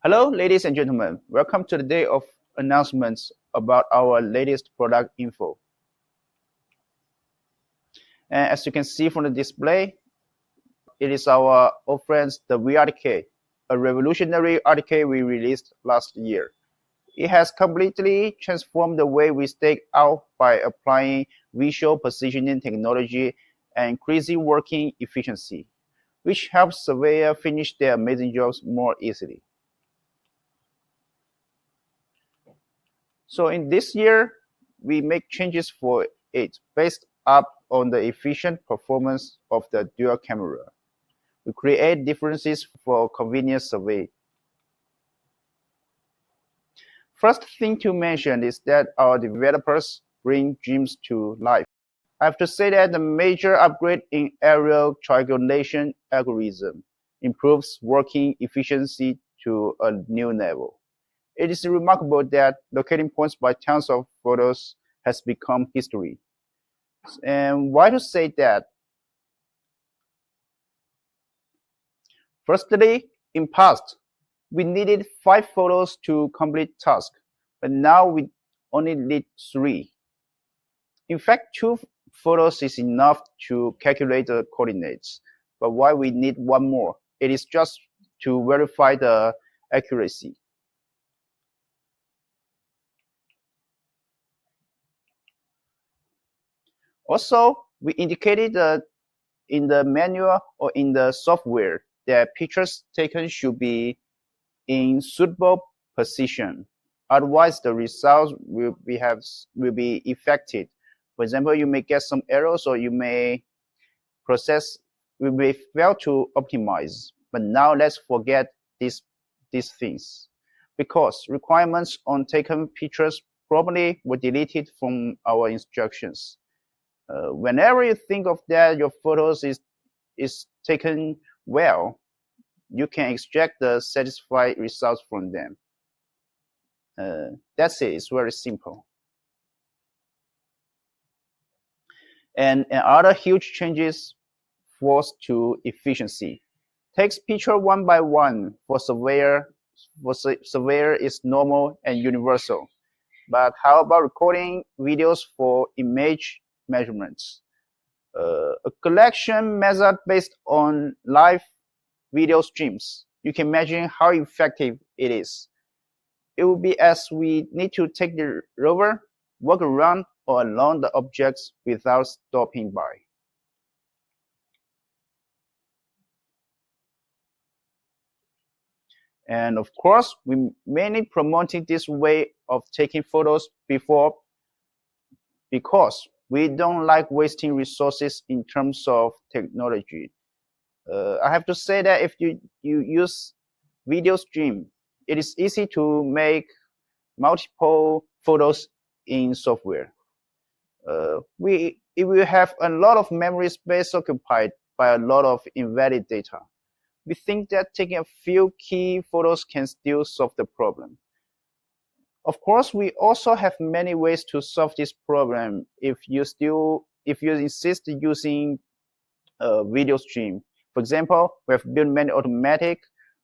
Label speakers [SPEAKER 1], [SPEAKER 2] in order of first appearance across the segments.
[SPEAKER 1] Hello, ladies and gentlemen. Welcome to the day of announcements about our latest product info. And as you can see from the display, it is our old friends, the VRTK, a revolutionary RTK we released last year. It has completely transformed the way we stake out by applying visual positioning technology and increasing working efficiency, which helps surveyors finish their amazing jobs more easily. So in this year, we make changes for it based up on the efficient performance of the dual camera. We create differences for convenient survey. First thing to mention is that our developers bring dreams to life. I have to say that the major upgrade in aerial triangulation algorithm improves working efficiency to a new level. It is remarkable that locating points by tons of photos has become history. And why to say that? Firstly, in past, we needed 5 photos to complete task, but now we only need 3. In fact, 2 photos is enough to calculate the coordinates, but why we need 1 more? It is just to verify the accuracy. Also, we indicated in the manual or in the software that pictures taken should be in suitable position. Otherwise, the results will be affected. For example, you may get some errors, or you may fail to optimize. But now let's forget these things, because requirements on taken pictures probably were deleted from our instructions. Whenever you think of that, your photos is taken well, you can extract the satisfied results from them. That's it. It's very simple. And other huge changes force to efficiency. Takes picture one by one for surveyor. Surveyor is normal and universal. But how about recording videos for image measurements? A collection method based on live video streams. You can imagine how effective it is. It will be as we need to take the rover, walk around or along the objects without stopping by. And of course, we mainly promoting this way of taking photos because we don't like wasting resources in terms of technology. I have to say that if you use video stream, it is easy to make multiple photos in software. It will have a lot of memory space occupied by a lot of invalid data. We think that taking a few key photos can still solve the problem. Of course, we also have many ways to solve this problem if you insist using a video stream. For example, we have built many automatic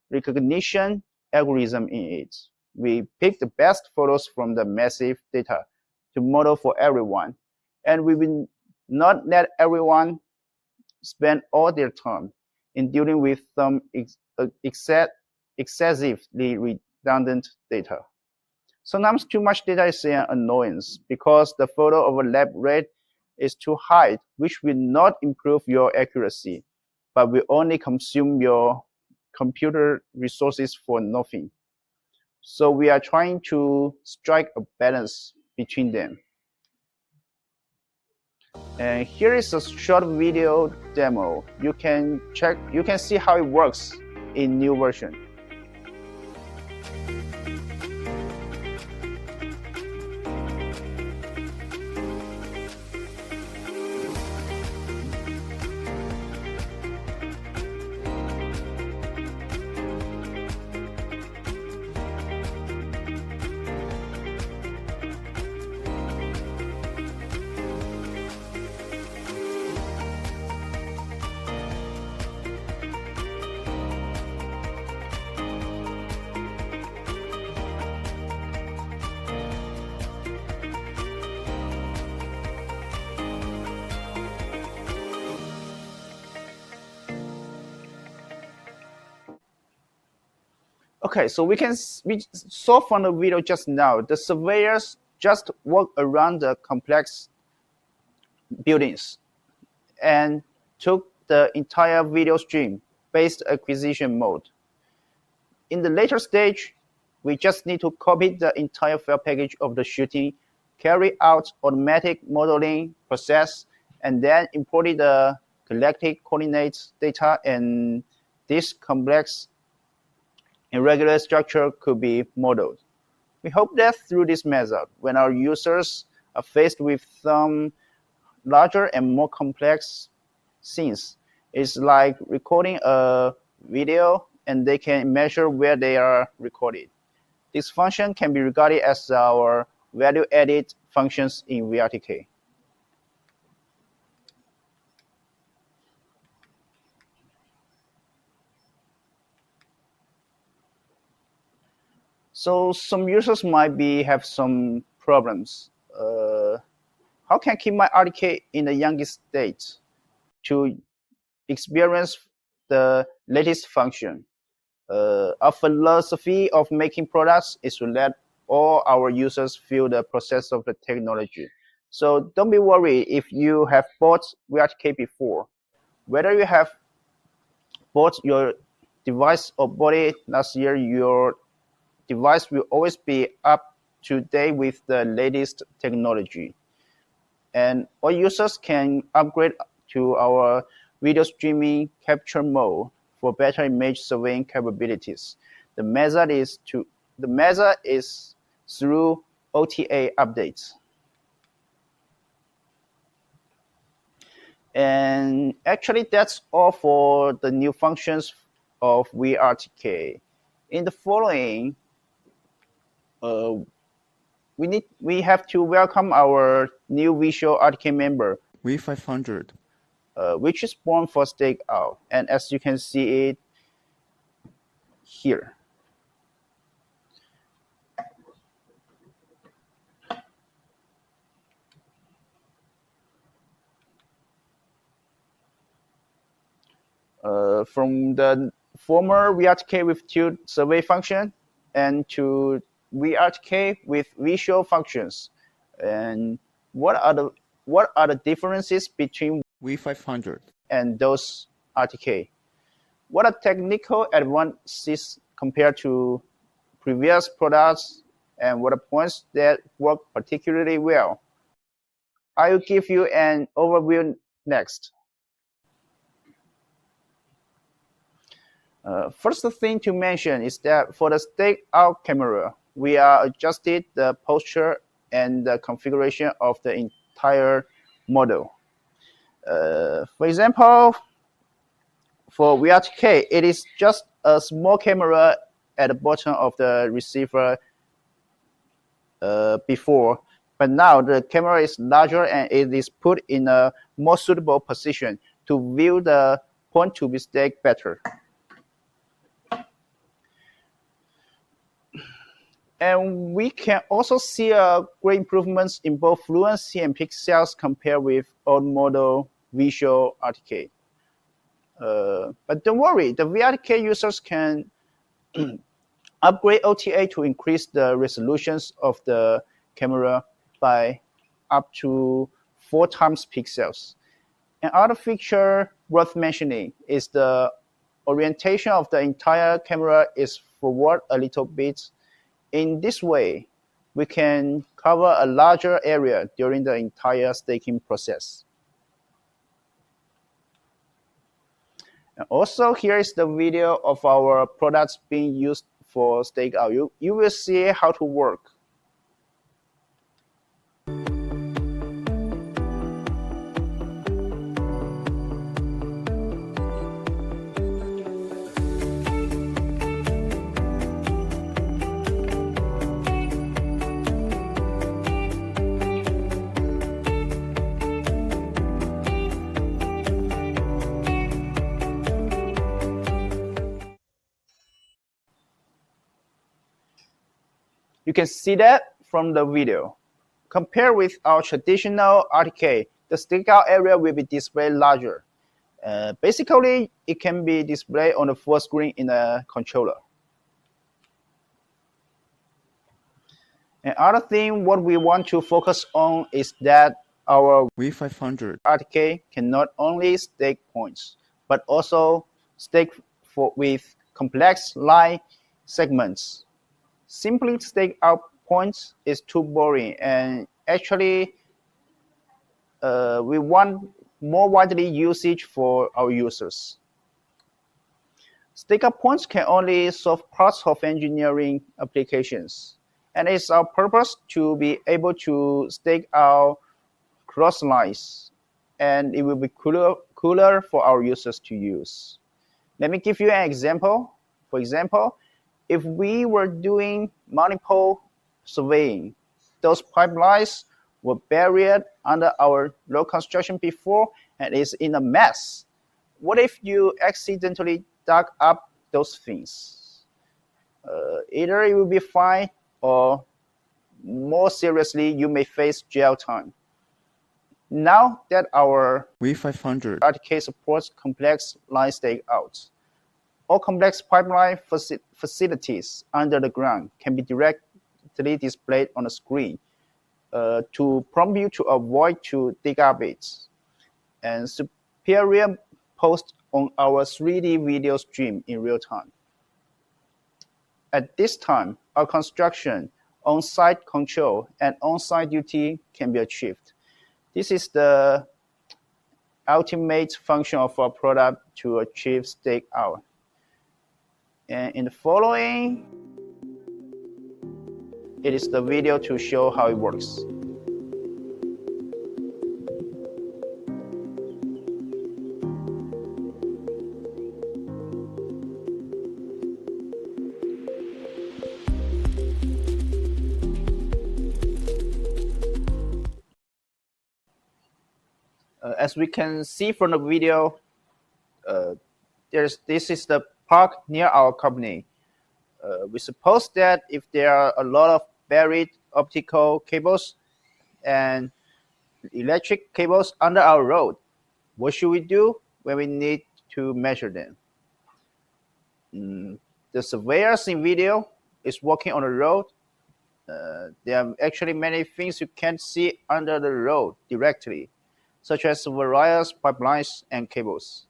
[SPEAKER 1] recognition algorithm in it. We pick the best photos from the massive data to model for everyone, and we will not let everyone spend all their time in dealing with some excessively redundant data. Sometimes too much data is an annoyance because the photo overlap rate is too high, which will not improve your accuracy, but will only consume your computer resources for nothing. So we are trying to strike a balance between them. And here is a short video demo. You can see how it works in new version. Okay, so we saw from the video just now, the surveyors just walk around the complex buildings and took the entire video stream based acquisition mode. In the later stage, we just need to copy the entire file package of the shooting, carry out automatic modeling process, and then import the collected coordinates data, and this complex irregular structure could be modeled. We hope that through this method, when our users are faced with some larger and more complex scenes, it's like recording a video and they can measure where they are recorded. This function can be regarded as our value-added functions in VRTK. So some users might have some problems. How can I keep my RTK in the youngest state to experience the latest function? Our philosophy of making products is to let all our users feel the process of the technology. So don't be worried if you have bought VRTK before. Whether you have bought your device or bought it last year, your device will always be up to date with the latest technology. And all users can upgrade to our video streaming capture mode for better image surveying capabilities. The method is through OTA updates. And actually, that's all for the new functions of VRTK. In the following, we have to welcome our new visual RTK member,
[SPEAKER 2] V500.
[SPEAKER 1] which is born for stakeout. And as you can see it here. From the former VRTK with two survey function and to VRTK with visual functions. And what are the differences between
[SPEAKER 2] V500
[SPEAKER 1] and those RTK? What are technical advances compared to previous products, and what are points that work particularly well? I will give you an overview next. First thing to mention is that for the stakeout camera, we are adjusted the posture and the configuration of the entire model. For example, for VRTK, it is just a small camera at the bottom of the receiver before, but now the camera is larger and it is put in a more suitable position to view the point to mistake better. And we can also see great improvements in both fluency and pixels compared with old model visual RTK. But don't worry, the VRTK users can upgrade OTA to increase the resolutions of the camera by up to 4 times pixels. Another feature worth mentioning is the orientation of the entire camera is forward a little bit. In this way, we can cover a larger area during the entire staking process. And also, here is the video of our products being used for stakeout. You will see how to work. You can see that from the video. Compared with our traditional RTK, the stakeout area will be displayed larger. Basically, it can be displayed on the full screen in a controller. Another thing what we want to focus on is that our
[SPEAKER 2] V500
[SPEAKER 1] RTK can not only stake points, but also stake with complex line segments. Simply stake out points is too boring, and actually we want more widely usage for our users. Stakeout points can only solve parts of engineering applications, and it's our purpose to be able to stake out cross lines, and it will be cooler for our users to use. Let me give you an example. For example, if we were doing multiple surveying, those pipelines were buried under our road construction before and is in a mess. What if you accidentally dug up those things? Either it will be fine, or more seriously, you may face jail time. Now that our
[SPEAKER 2] V500
[SPEAKER 1] RTK supports complex line stakeouts, all complex pipeline facilities under the ground can be directly displayed on the screen to prompt you to avoid to dig up it. And superior post on our 3D video stream in real time. At this time, our construction, on-site control, and on-site duty can be achieved. This is the ultimate function of our product to achieve stakeout. And in the following, it is the video to show how it works. As we can see from the video, this is the park near our company. We suppose that if there are a lot of buried optical cables and electric cables under our road, what should we do when we need to measure them? The surveyors in video is walking on the road. There are actually many things you can't see under the road directly, such as wires, pipelines, and cables.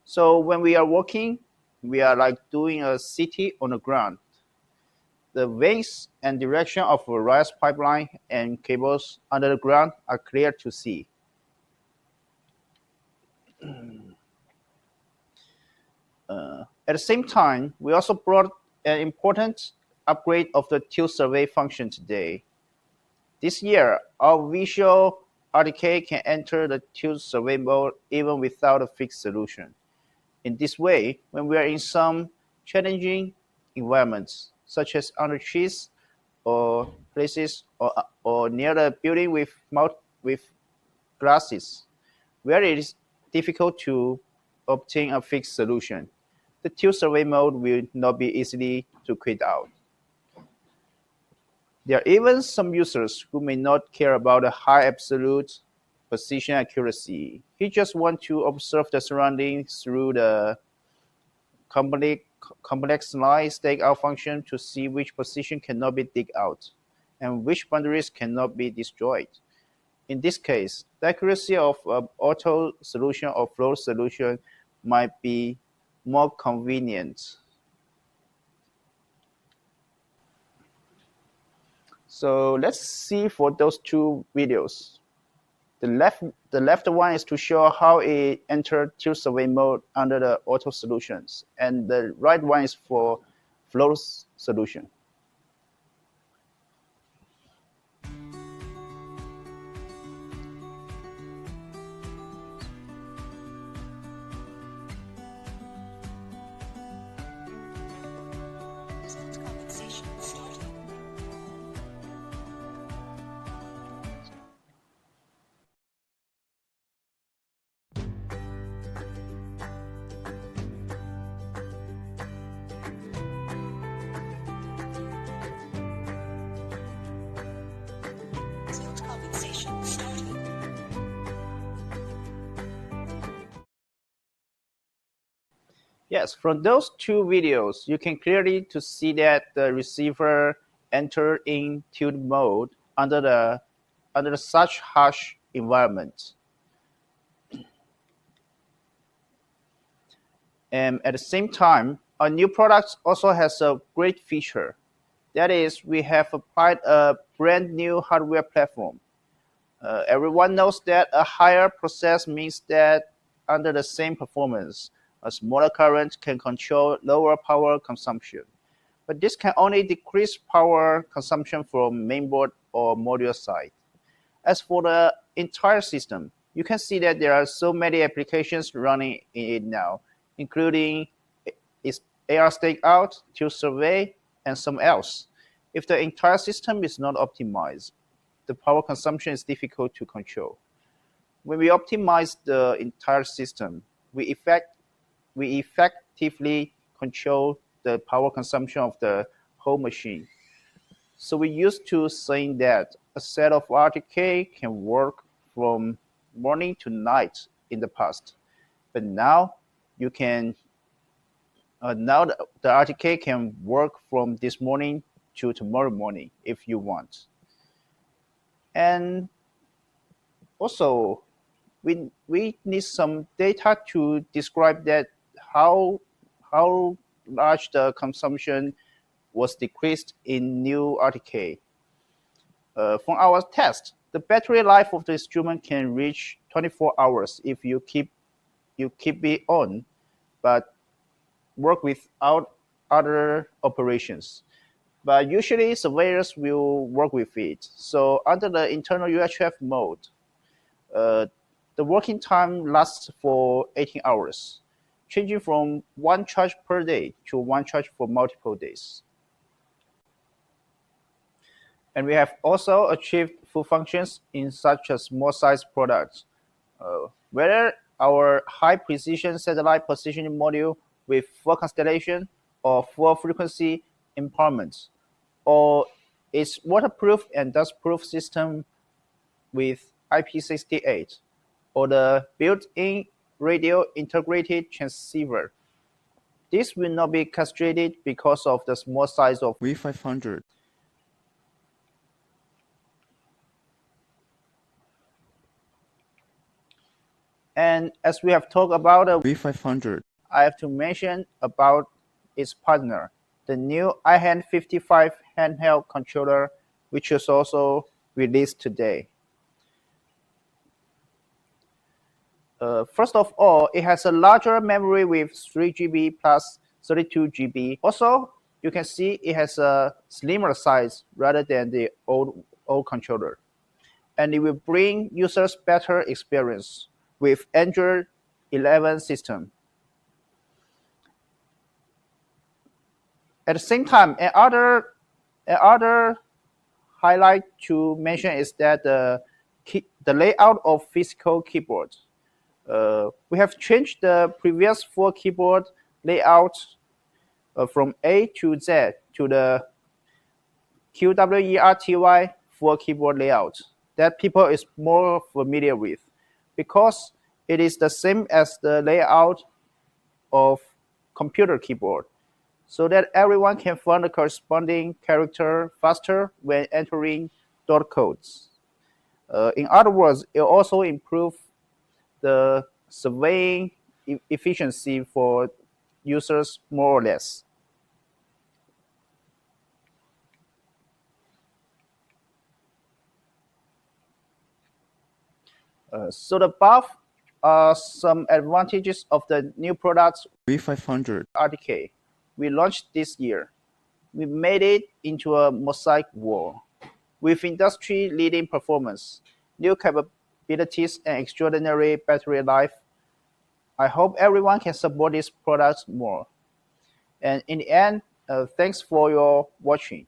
[SPEAKER 1] So when we are walking, we are like doing a city on the ground. The ways and direction of wires, pipeline, and cables under the ground are clear to see. At the same time, we also brought an important upgrade of the tilt survey function today. This year, our visual RTK can enter the tilt survey mode even without a fixed solution. In this way, when we are in some challenging environments, such as under trees or places or near the building with glasses, where it is difficult to obtain a fixed solution, the tilt survey mode will not be easily to quit out. There are even some users who may not care about a high absolute position accuracy. He just wants to observe the surroundings through the complex line stakeout function to see which position cannot be dig out and which boundaries cannot be destroyed. In this case, the accuracy of auto solution or flow solution might be more convenient. So let's see for those two videos. The left one is to show how it entered tilt survey mode under the auto solutions, and the right one is for flow solution. Yes, from those two videos, you can clearly to see that the receiver enter in tilt mode under such harsh environment. And at the same time, our new product also has a great feature. That is, we have applied a brand new hardware platform. Everyone knows that a higher process means that under the same performance, a smaller current can control lower power consumption. But this can only decrease power consumption from mainboard or module side. As for the entire system, you can see that there are so many applications running in it now, including its AR stakeout, tilt survey, and some else. If the entire system is not optimized, the power consumption is difficult to control. When we optimize the entire system, we effectively control the power consumption of the whole machine. So we used to saying that a set of RTK can work from morning to night in the past, but now you can now the RTK can work from this morning to tomorrow morning if you want. And also, we need some data to describe that how large the consumption was decreased in new RTK. From our test, the battery life of the instrument can reach 24 hours if you keep it on, but work without other operations. But usually surveyors will work with it. So under the internal UHF mode, the working time lasts for 18 hours, changing from one charge per day to one charge for multiple days. And we have also achieved full functions in such a small size product. Whether our high precision satellite positioning module with full constellation or full frequency empowerment, or its waterproof and dustproof system with IP68, or the built-in radio integrated transceiver. This will not be castrated because of the small size of
[SPEAKER 2] V500.
[SPEAKER 1] And as we have talked about the
[SPEAKER 2] V500.
[SPEAKER 1] I have to mention about its partner, the new iHand 55 handheld controller, which is also released today. First of all, it has a larger memory with 3 GB plus 32 GB. Also, you can see it has a slimmer size rather than the old controller. And it will bring users better experience with Android 11 system. At the same time, another highlight to mention is that the layout of physical keyboard. We have changed the previous 4 keyboard layout from A to Z to the QWERTY 4 keyboard layout that people is more familiar with, because it is the same as the layout of computer keyboard, so that everyone can find the corresponding character faster when entering dot codes. In other words, it also improves the surveying efficiency for users more or less. So the above are some advantages of the new products
[SPEAKER 2] V500.
[SPEAKER 1] RTK we launched this year. We made it into a mosaic wall with industry-leading performance, new capabilities, and extraordinary battery life. I hope everyone can support these products more. And in the end, thanks for your watching.